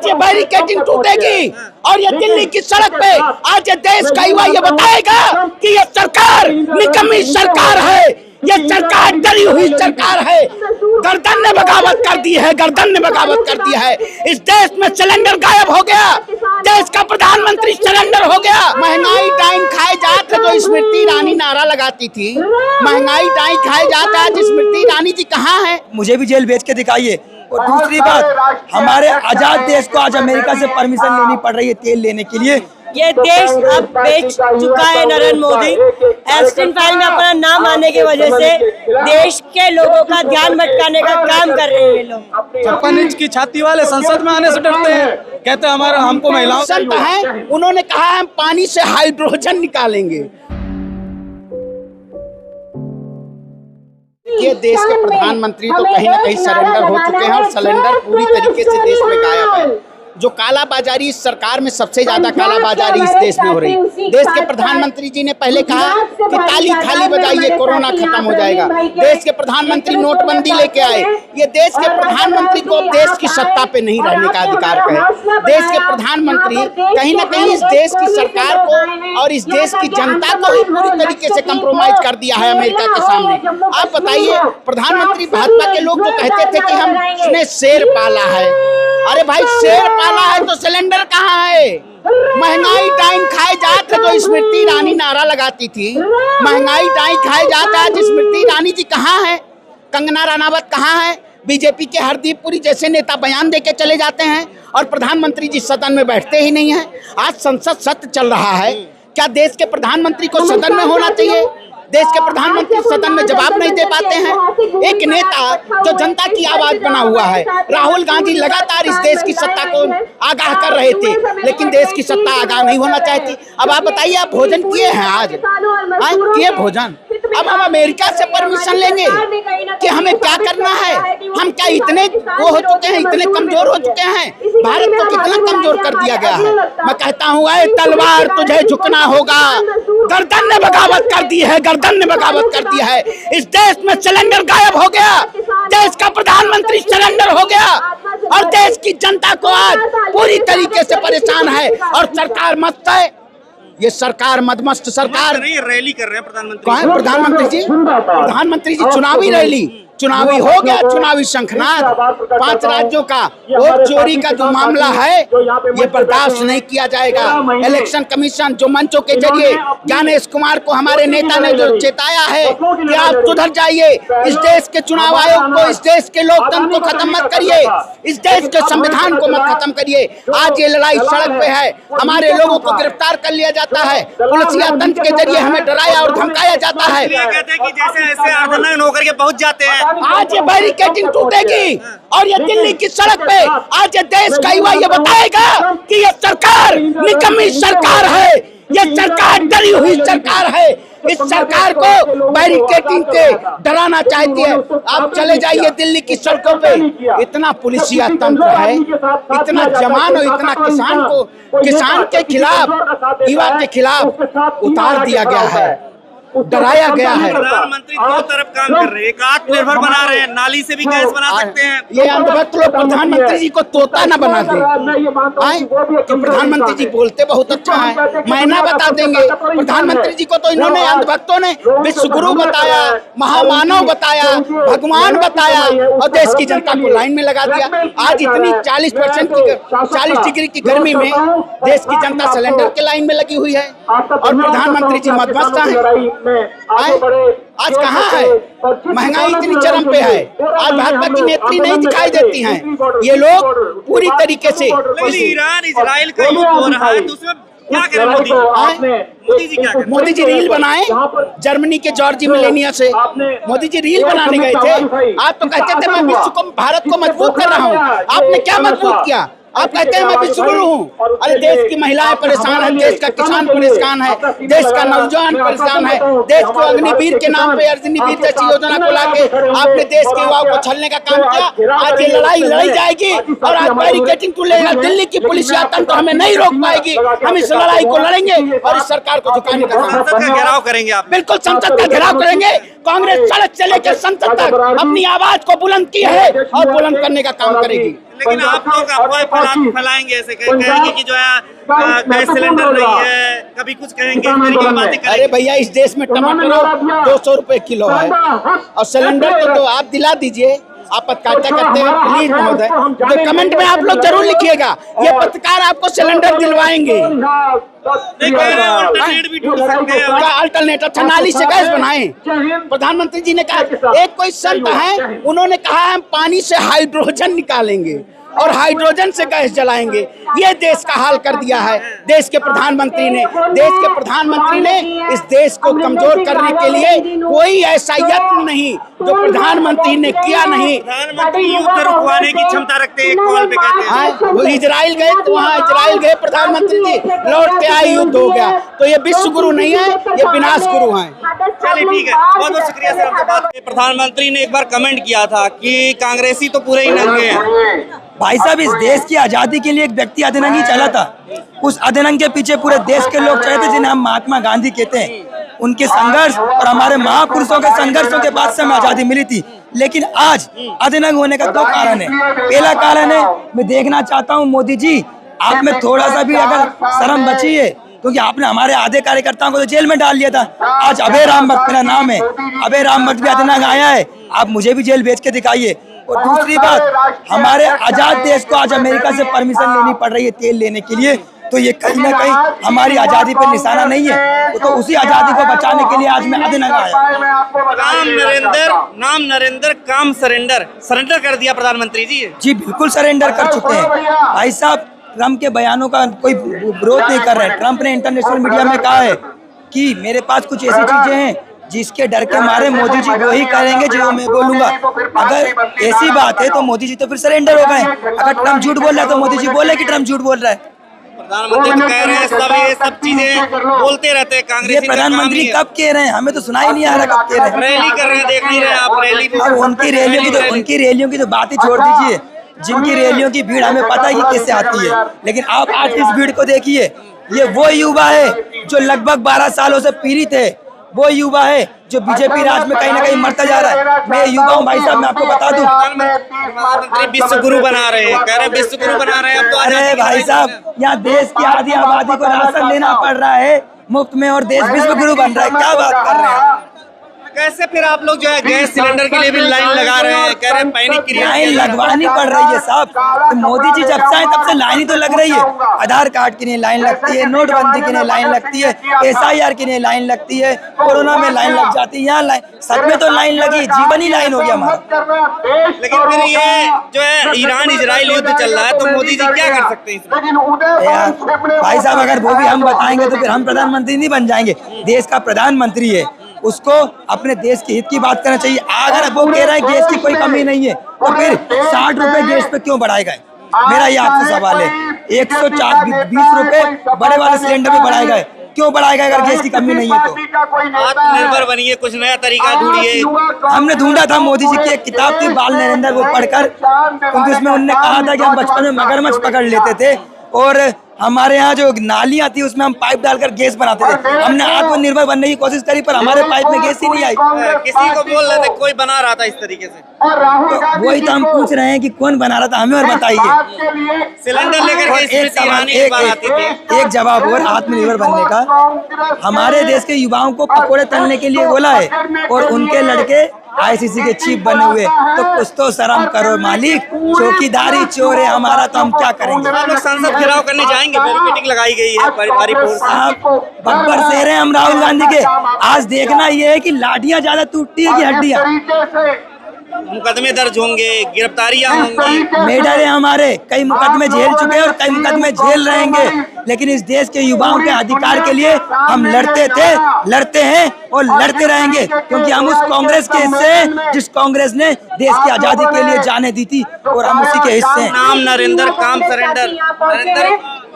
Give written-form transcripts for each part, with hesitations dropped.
ये बैरिकेडिंग टूटेगी और ये दिल्ली की सड़क पे आज ये देश का युवा ये बताएगा कि ये सरकार निकम्मी सरकार है, ये सरकार डरी हुई सरकार है। गर्दन ने बगावत कर दी है, गर्दन ने बगावत कर दी है। इस देश में सिलेंडर गायब हो गया, देश का प्रधानमंत्री सिलेंडर हो गया। महंगाई डाइन खाए जात है जो स्मृति ईरानी नारा लगाती थी, महंगाई डाइन खाए जात है। आज स्मृति ईरानी जी कहाँ है? मुझे भी जेल भेज के दिखाइए। और दूसरी बात, हमारे आजाद देश को आज अमेरिका से परमिशन लेनी पड़ रही है तेल लेने के लिए। ये देश अब बेच चुका है नरेंद्र मोदी। एप्स्टीन फाइल में अपना नाम आने की वजह से देश के लोगों का ध्यान भटकाने का काम कर रहे हैं लोग। 56 इंच की छाती वाले संसद में आने से डरते हैं, कहते हैं हमारा हमको महिलाओं संत है, उन्होंने कहा हम पानी से हाइड्रोजन निकालेंगे। ये देश के प्रधानमंत्री तो कहीं ना कहीं सरेंडर हो चुके हैं और सिलेंडर पूरी तरीके से देश में गायब है। जो कालाबाजारी इस सरकार में सबसे ज्यादा कालाबाजारी इस देश में हो रही। देश के प्रधानमंत्री जी ने पहले कहा कि ताली थाली बजाइए कोरोना खत्म हो जाएगा। देश के प्रधानमंत्री नोटबंदी लेके आए। ये देश के प्रधानमंत्री को देश की सत्ता पे नहीं रहने का अधिकार है। देश के प्रधानमंत्री कहीं ना कहीं इस देश की सरकार को और इस देश की जनता को ही पूरी तरीके से कंप्रोमाइज कर दिया है अमेरिका के सामने। आप बताइए, प्रधानमंत्री भाजपा के लोग जो कहते थे कि हमने शेर पाला है, अरे भाई शेर पाला है तो सिलेंडर कहाँ है? महंगाई डाइन खाए जात है जो स्मृति ईरानी नारा लगाती थी, महंगाई डाइन खाए जात है। आज स्मृति ईरानी जी कहाँ है? कंगना रनावत कहाँ है? बीजेपी के हरदीप पुरी जैसे नेता बयान देके चले जाते हैं और प्रधानमंत्री जी सदन में बैठते ही नहीं है। आज संसद सत्र चल रहा है, क्या देश के प्रधानमंत्री को सदन में होना चाहिए? देश के प्रधानमंत्री सदन में जवाब नहीं दे पाते हैं। एक नेता जो जनता की आवाज बना हुआ है, राहुल गांधी लगातार इस देश की सत्ता को आगाह कर रहे थे, लेकिन देश की सत्ता आगाह नहीं होना चाहती। अब आप बताइए, आप भोजन किए हैं आज? किए भोजन? अब हम अमेरिका से परमिशन लेंगे कि हमें क्या करना है? हम क्या इतने वो हो चुके हैं, इतने कमजोर हो चुके हैं? भारत को कितना कमजोर कर दिया गया है। मैं कहता हूँ, ऐ तलवार तुझे झुकना होगा। गर्दन ने बगावत कर दी है, गर्दन ने बगावत कर दिया है। इस देश में सिलेंडर गायब हो गया, देश का प्रधानमंत्री सिलेंडर हो गया और देश की जनता को आज पूरी तरीके से परेशान है। और सरकार मस्त है, ये सरकार मदमस्त सरकार नहीं। रैली कर रहे हैं प्रधानमंत्री। कौन है प्रधानमंत्री जी? प्रधानमंत्री जी चुनावी रैली, चुनावी हो गया, चुनावी शंखनाद। 5 राज्यों का वोट चोरी का जो मामला है, ये बर्दाश्त नहीं किया जाएगा। इलेक्शन कमीशन जो मंचों के जरिए ज्ञानेश कुमार को हमारे नेता ने जो चेताया है कि आप सुधर जाइए, इस देश के चुनाव आयोग को, इस देश के लोकतंत्र को खत्म मत करिए, इस देश के संविधान को मत खत्म करिए। आज ये लड़ाई सड़क पे है, हमारे लोगों को गिरफ्तार कर लिया जाता है, पुलिसिया तंत्र के जरिए हमें डराया और धमकाया जाता है। कहते हैं कि जैसे ऐसे अर्धनग्न होकर के पहुंच जाते हैं। आज ये बैरिकेडिंग टूटेगी और ये दिल्ली की सड़क पे आज ये देश का युवा ये बताएगा कि ये सरकार निकम्मी सरकार है, ये सरकार डरी हुई सरकार है। इस सरकार को बैरिकेडिंग के डराना चाहती है। आप चले जाइए दिल्ली की सड़कों पे, इतना पुलिसिया तंत्र है, इतना जवान और इतना किसान के खिलाफ, युवा के खिलाफ उतार दिया गया है, डराया गया है। प्रधानमंत्री 2 तरफ काम कर रहे हैं, एक आत्मनिर्भर बना रहे हैं, नाली से भी गैस बना सकते हैं। ये अंधभक्त लोग प्रधानमंत्री जी को तोता न बना दे कि प्रधानमंत्री जी बोलते बहुत अच्छा है, मैना बता देंगे। प्रधानमंत्री जी को तो इन्होंने अंधभक्तों ने विश्व गुरु बताया, महामानव बताया, भगवान बताया और देश की जनता को लाइन में लगा दिया। आज इतनी 40 डिग्री की गर्मी में देश की जनता सिलेंडर के लाइन में लगी हुई है और प्रधानमंत्री जी मदमस्त हैं। आज कहाँ है? महंगाई इतनी चरम पे है, आज भाजपा की नेत्री नहीं दिखाई देती हैं। ये लोग पूरी तरीके से ईरान इजराइल का युद्ध हो रहा है तो उसमें क्या करें मोदी जी? क्या करें? मोदी जी रील बनाए जर्मनी के जॉर्जी मिलेनिया से। मोदी जी रील बनाने गए थे। आप तो कहते थे मैं विश्व को, भारत को मजबूत कर रहा हूँ। आपने क्या मजबूत किया? आप कहते हैं मैं विश्व गुरु हूँ। अरे देश की महिलाएं परेशान है, देश का किसान परेशान है, देश का नौजवान परेशान है। देश को अग्निवीर के नाम पे अग्निवीर जैसी योजना को लाके आपने देश के युवाओं को छलने का काम किया। आज ये लड़ाई लड़ी जाएगी और आज बैरिकेडिंग टूटेगा। दिल्ली की पुलिस तंत्र हमें नहीं रोक पाएगी। हम इस लड़ाई को लड़ेंगे और इस सरकार को झुकाने का संसद का घेराव करेंगे आप? बिल्कुल संसद का घेराव करेंगे। कांग्रेस सड़क से लेकर संसद तक अपनी आवाज को बुलंद की है और बुलंद करने का काम करेगी। लेकिन आप लोग अफवाह फैलाएंगे ऐसे कहेंगे कि जो है गैस सिलेंडर नहीं है, कभी कुछ कहेंगे, इस तरीके की बातें करेंगे। अरे भैया, इस देश में टमाटर 200 रुपए किलो है और सिलेंडर तो आप दिला दीजिए। आप पत्रकारिता करते हैं, प्लीज महोदय, तो कमेंट में आप लोग जरूर लिखिएगा, ये पत्रकार आपको सिलेंडर दिलवाएंगे। अल्टरनेट भी ढूंढ सकते हैं। क्या अल्टरनेट? अच्छा, नाली से गैस बनाएं। प्रधानमंत्री जी ने कहा, एक कोई संत है, उन्होंने कहा हम पानी से हाइड्रोजन निकालेंगे और हाइड्रोजन से गैस जलाएंगे। ये देश का हाल कर दिया है देश के प्रधानमंत्री ने इस देश को कमजोर करने के लिए कोई ऐसा यत्न नहीं जो प्रधानमंत्री ने किया नहीं। प्रधानमंत्री युद्ध रुकवाने की क्षमता रखते हैं, एक कॉल पे कहते हैं। वो इजराइल गए तो वहाँ इजराइल गए प्रधानमंत्री जी, लौट के आए, युद्ध हो गया। तो ये विश्व गुरु नहीं है, ये विनाश गुरु हैं। चलिए ठीक है, बहुत बहुत शुक्रिया सर आपसे बात की। प्रधानमंत्री ने एक बार कमेंट किया था कि कांग्रेसी तो पूरे ही नंगे हैं। भाई साहब, इस देश की आजादी के लिए एक व्यक्ति अधरंगी चला था। उस अधरंग के पीछे पूरे देश के लोग चले थे, जिन्हें हम महात्मा गांधी कहते हैं। उनके संघर्ष और हमारे महापुरुषों के संघर्षों के बाद से हमें आजादी मिली थी। लेकिन आज अधरंग होने का दो कारण है। पहला कारण है, मैं देखना चाहता हूँ मोदी जी, आप में थोड़ा सा भी अगर शर्म बची है, क्योंकि आपने हमारे आधे कार्यकर्ताओं को तो जेल में डाल दिया था। आज अभय राम भक्त मेरा नाम है, अभय राम भक्त भी अधरंग आया है, आप मुझे भी जेल भेज के दिखाइए। और दूसरी बात, हमारे आजाद देश को आज अमेरिका से परमिशन लेनी पड़ रही है तेल लेने के लिए, तो ये कहीं ना कहीं हमारी आजादी पर निशाना नहीं है। तो उसी आजादी को बचाने के लिए आज मैं अधरंग आया। नाम नरेंद्र काम सरेंडर कर दिया प्रधानमंत्री जी। बिल्कुल सरेंडर कर चुके हैं भाई साहब। ट्रम्प के बयानों का कोई विरोध नहीं कर रहे हैं। ट्रम्प ने इंटरनेशनल मीडिया में कहा है कि मेरे पास कुछ ऐसी चीजें हैं जिसके डर के मारे मोदी जी वही करेंगे जो मैं बोलूंगा। अगर ऐसी बात है तो मोदी जी तो फिर सरेंडर हो गए। अगर ट्रम्प झूठ बोल रहा है तो मोदी जी बोले कि ट्रम्प झूठ बोल रहा है। प्रधानमंत्री तो कह रहे हैं सब चीजें बोलते रहते हैं कांग्रेस। ये प्रधानमंत्री कब कह रहे हैं? हमें तो सुनाई नहीं आ रहा कब कह रहे हैं। रैली कर रहे हैं, देख नहीं रहे आप रैली। अब उनकी रैलियों की तो बात ही छोड़ दीजिए। जिनकी रैलियों की भीड़ हमें पता है कि कैसे आती है, लेकिन आप आज इस भीड़ को देखिए। ये वो युवा है जो लगभग 12 सालों से पीड़ित है, वो युवा है जो बीजेपी राज में कहीं ना कहीं मरता जा रहा है। मैं युवा हूँ भाई साहब, मैं आपको बता दूं। प्रधानमंत्री विश्व गुरु बना रहे हैं, कह रहे हैं विश्व गुरु बना रहे हैं। अब तो अरे भाई साहब, यहाँ देश की आधी आबादी को राशन लेना पड़ रहा है मुफ्त में और देश विश्व गुरु बन रहा है। क्या बात कर रहे हैं? कैसे फिर आप लोग जो है गैस सिलेंडर के लिए भी लाइन लगा रहे हैं, कह रहे हैं पैनिक क्रिया लाइन लगवानी पड़ रही है साहब। तो मोदी जी जब से आए तब से लाइन ही तो लग रही है। आधार कार्ड के लिए लाइन लगती है, नोटबंदी के लिए लाइन लगती है, SIR के लिए लाइन लगती है, कोरोना में लाइन लग जाती है। यहाँ लाइन सब में तो लाइन लगी, जीवन ही लाइन हो गया हमारा। लेकिन फिर ये जो है ईरान इजराइल युद्ध चल रहा है, तो मोदी जी क्या कर सकते हैं इसमें? भाई साहब, अगर वो भी हम बताएंगे तो फिर हम प्रधानमंत्री नहीं बन जाएंगे। देश का प्रधानमंत्री है, उसको अपने देश के हित की बात करना चाहिए। अगर वो कह रहा है गैस की कोई कमी नहीं है, तो फिर 60 रुपए गैस पे क्यों बढ़ाए गए? मेरा ये आपसे सवाल है। 120 रुपए बड़े वाले सिलेंडर में बढ़ाए गए, क्यों बढ़ाए गए अगर गैस की कमी नहीं है तो? आत्मनिर्भर बनिए, कुछ नया तरीका ढूंढिए। हमने ढूंढा था, मोदी जी की एक किताब थी बाल नरेंद्र, वो पढ़कर, क्योंकि उसमें उन्होंने कहा था कि हम बचपन में मगरमच्छ पकड़ लेते थे और हमारे यहाँ जो नालियाँ थी उसमें हम पाइप डालकर गैस बनाते थे। हमने आत्मनिर्भर बनने की कोशिश करी पर हमारे पाइप में गैस ही नहीं आई। किसी को बोल रहे थे कोई बना रहा था इस तरीके से, तो वही तो हम पूछ रहे हैं कि कौन बना रहा था, हमें और बताइए। सिलेंडर लेकर एक जवाब और आत्मनिर्भर बनने का। हमारे देश के युवाओं को पकौड़े तलने के लिए बोला है और उनके लड़के ICC के चीफ बने हुए, तो कुछ तो शर्म करो मालिक। चौकीदारी चोर है हमारा, तो हम क्या करेंगे? आप लोग संसद घेराव करने जाएंगे, बैरिकेडिंग लगाई गई है साहब। बब्बर शेर हैं हम राहुल गांधी के। आज देखना ये है कि लाठियां ज्यादा टूटती है कि हड्डियां। मुकदमे दर्ज होंगे, गिरफ्तारियां होंगी। मेडल है हमारे, कई मुकदमे झेल चुके हैं और कई मुकदमे झेल रहेंगे, लेकिन इस देश के युवाओं के अधिकार के लिए हम लड़ते थे, लड़ते हैं और लड़ते रहेंगे, क्योंकि हम उस कांग्रेस के हिस्से हैं जिस कांग्रेस ने देश की आजादी के लिए जाने दी थी और हम उसी के हिस्से हैं। नाम नरेंद्र काम सरेंडर।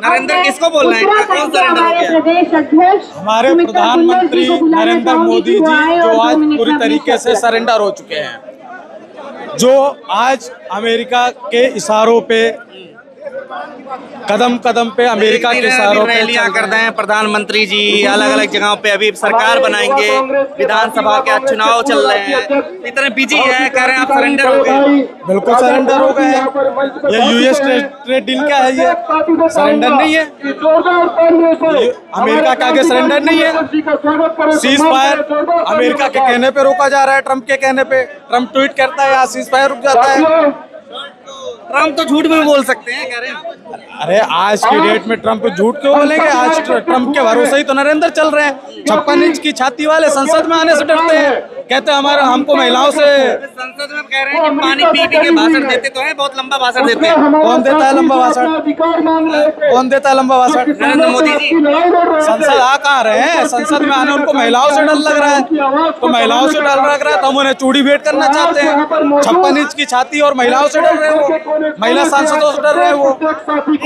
नरेंद्र किसको बोल रहे हैं? कौन सरेंडर हो गया? हमारे प्रधानमंत्री नरेंद्र मोदी जी जो आज पूरी तरीके से सरेंडर हो चुके हैं, जो आज अमेरिका के इशारों पे कदम कदम पे अमेरिका के सहारों पे रैलियां करते हैं प्रधानमंत्री जी, अलग अलग जगहों पे अभी सरकार बनाएंगे, विधानसभा के चुनाव चल रहे हैं, इतने बिजी है, कह रहे हैं आप सरेंडर हो गए। बिल्कुल सरेंडर हो गए हैं। ये यूएस ट्रेड डील क्या है, ये सरेंडर नहीं है। अमेरिका के आगे सरेंडर नहीं है। सीज फायर अमेरिका के कहने पे रोका जा रहा है, ट्रम्प के कहने पे। ट्रम्प ट्वीट करता है, यहाँ सीज फायर रुक जाता है। ट्रम्प तो झूठ भी बोल सकते हैं, कह रहे हैं। अरे आज की डेट में ट्रम्प झूठ क्यों बोलेंगे? आज ट्रम्प के भरोसे ही तो नरेंद्र चल रहे हैं। 56 इंच की छाती वाले संसद में आने से डरते हैं, कहते हैं हमारा हमको महिलाओं से। संसद में कह रहे हैं कि पानी पी पी के भाषण देते तो हैं, बहुत लंबा भाषण देते हैं। कौन देता है लंबा भाषण? कौन देता है लंबा भाषण? नरेंद्र मोदी जी। संसद आ कहाँ रहे हैं? संसद में आने उनको महिलाओं से डर लग रहा है, तो महिलाओं से डर लग रहा है तो हम उन्हें चूड़ी भेंट करना चाहते हैं। 56 इंच की छाती और महिलाओं से डर रहे हो, महिला सांसदों से डर रहे हो।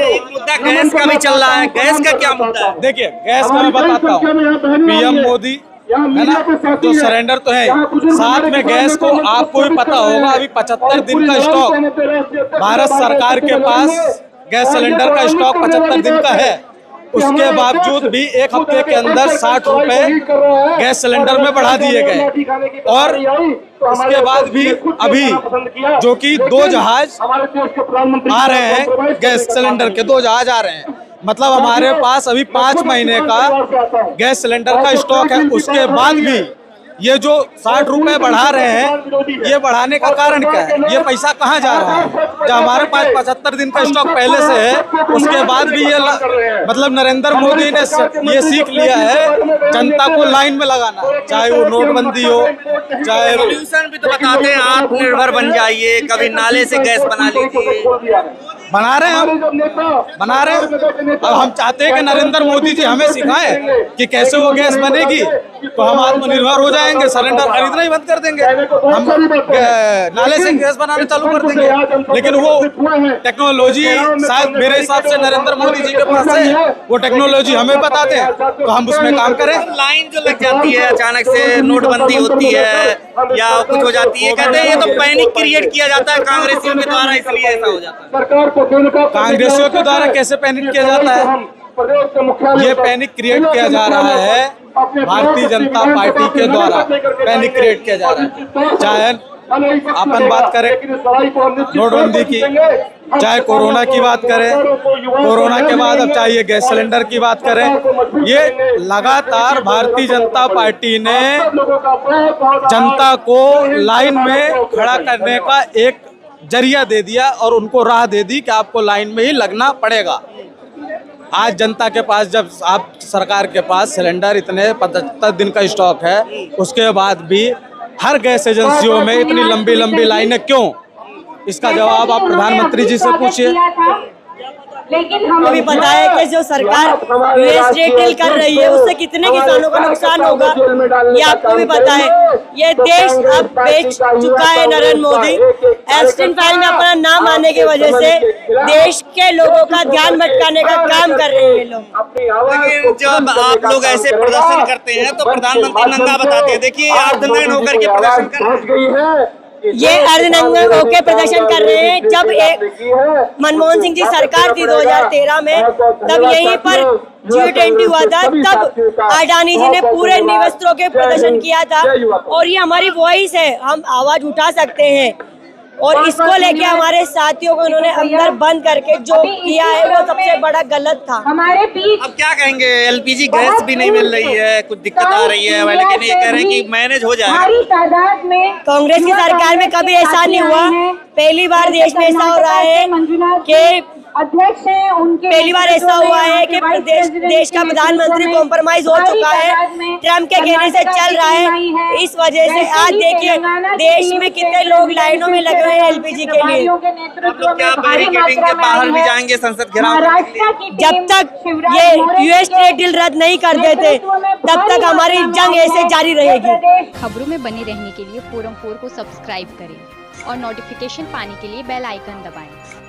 एक मुद्दा गैस का भी चल रहा है, गैस का क्या मुद्दा है? देखिए गैस का मैं बताता हूँ। पीएम मोदी है ना, जो सरेंडर तो है, साथ में गैस को आपको भी पता होगा अभी 75 दिन का स्टॉक भारत सरकार के पास गैस सिलेंडर का स्टॉक 75 दिन का है। उसके बावजूद भी एक हफ्ते के अंदर 60 रुपए गैस सिलेंडर में बढ़ा दिए गए। और उसके बाद भी अभी जो कि 2 जहाज आ रहे हैं, गैस सिलेंडर के 2 जहाज आ रहे हैं, मतलब हमारे पास अभी 5 महीने का गैस सिलेंडर का स्टॉक है। उसके बाद भी ये जो 60 रुपए बढ़ा रहे हैं, ये बढ़ाने का कारण क्या है? ये पैसा कहाँ जा रहा है? जब हमारे पास 75 दिन का स्टॉक पहले से है, उसके बाद भी ये मतलब नरेंद्र मोदी ने ये सीख लिया है जनता को लाइन में लगाना, चाहे वो नोटबंदी हो, चाहे सोल्यूशन भी तो बताते हैं, आत्मनिर्भर बन जाइए, कभी नाले से गैस बना लीजिए। बना रहे हैं, हम बना रहे हैं। अब हम चाहते हैं कि नरेंद्र मोदी जी हमें सिखाएं कि कैसे वो गैस बनेगी, तो हम आत्मनिर्भर हो जाएंगे, सिलेंडर खरीदना ही बंद कर देंगे, हम नाले से गैस बनाना चालू कर देंगे। लेकिन वो टेक्नोलॉजी शायद मेरे हिसाब से नरेंद्र मोदी जी के पास है, वो टेक्नोलॉजी हमें बताते हैं तो हम उसमें काम करें। लाइन जो लग जाती है अचानक से, नोटबंदी होती है या कुछ हो जाती है, कहते हैं ये तो पैनिक क्रिएट किया जाता है कांग्रेसियों के द्वारा, इसलिए ऐसा हो जाता है। कांग्रेसियों के द्वारा कैसे पैनिक किया जाता है? ये पैनिक क्रिएट किया जा रहा है भारतीय जनता पार्टी के द्वारा, पैनिक क्रिएट किया जा रहा है। चाहे अपन बात करें नोटबंदी की, चाहे कोरोना की बात करें, कोरोना के बाद अब चाहे गैस सिलेंडर की बात करें, ये लगातार भारतीय जनता पार्टी ने जनता को लाइन में खड़ा करने का एक जरिया दे दिया और उनको राह दे दी कि आपको लाइन में ही लगना पड़ेगा। आज जनता के पास, जब आप सरकार के पास सिलेंडर इतने 75 दिन का स्टॉक है, उसके बाद भी हर गैस एजेंसियों में इतनी लंबी लंबी लाइनें क्यों? इसका जवाब आप प्रधानमंत्री जी से पूछिए। आपको भी पता है कि जो सरकार यूएस ट्रेड डील कर रही है, उससे कितने किसानों का नुकसान होगा, ये आपको भी पता है। ये देश अब बेच चुका है नरेंद्र मोदी। एस्टिन फाइल में अपना नाम आने की वजह से देश के लोगों का ध्यान भटकाने का काम कर रहे हैं ये लोग। लेकिन जब आप लोग ऐसे प्रदर्शन करते हैं तो प्रधानमंत्री नंगा बताते हैं, देखिए अर्धनग्न होकर के प्रदर्शन कर रहे हैं। ये अर्धनग्न होकर प्रदर्शन कर रहे हैं। जब एक मनमोहन सिंह जी सरकार थी 2013 में, तब यहीं पर G20 हुआ था, तब अडानी जी ने पूरे निवस्त्रों के प्रदर्शन किया था। और ये हमारी वॉइस है, हम आवाज उठा सकते हैं। और इसको लेके हमारे साथियों को उन्होंने अंदर बंद करके जो किया है वो सबसे बड़ा गलत था। हमारे बीच अब क्या कहेंगे, एलपीजी गैस भी नहीं मिल रही है, कुछ दिक्कत आ रही है, लेकिन ये कह रहे हैं कि मैनेज हो जाएगा। कांग्रेस की सरकार में कभी ऐसा नहीं हुआ, पहली बार देश में ऐसा हो रहा है कि अध्यक्ष हैं उनके, पहली बार ऐसा हुआ है कि देश का प्रधानमंत्री कॉम्प्रोमाइज हो चुका है, ट्रम्प के कहने से चल रहा है। इस वजह से आज देखिए देश में कितने लोग लाइनों में लगे हुए हैं एलपीजी के लिए। क्या बैरिकेडिंग के बाहर भी जाएंगे संसद घेराव? जब तक ये यूएस ट्रेड डील रद्द नहीं कर देते तब तक हमारी जंग ऐसे जारी रहेगी। खबरों में बने रहने के लिए फोरम 4 को सब्सक्राइब करें और नोटिफिकेशन पाने के लिए बेल आइकन दबाएं।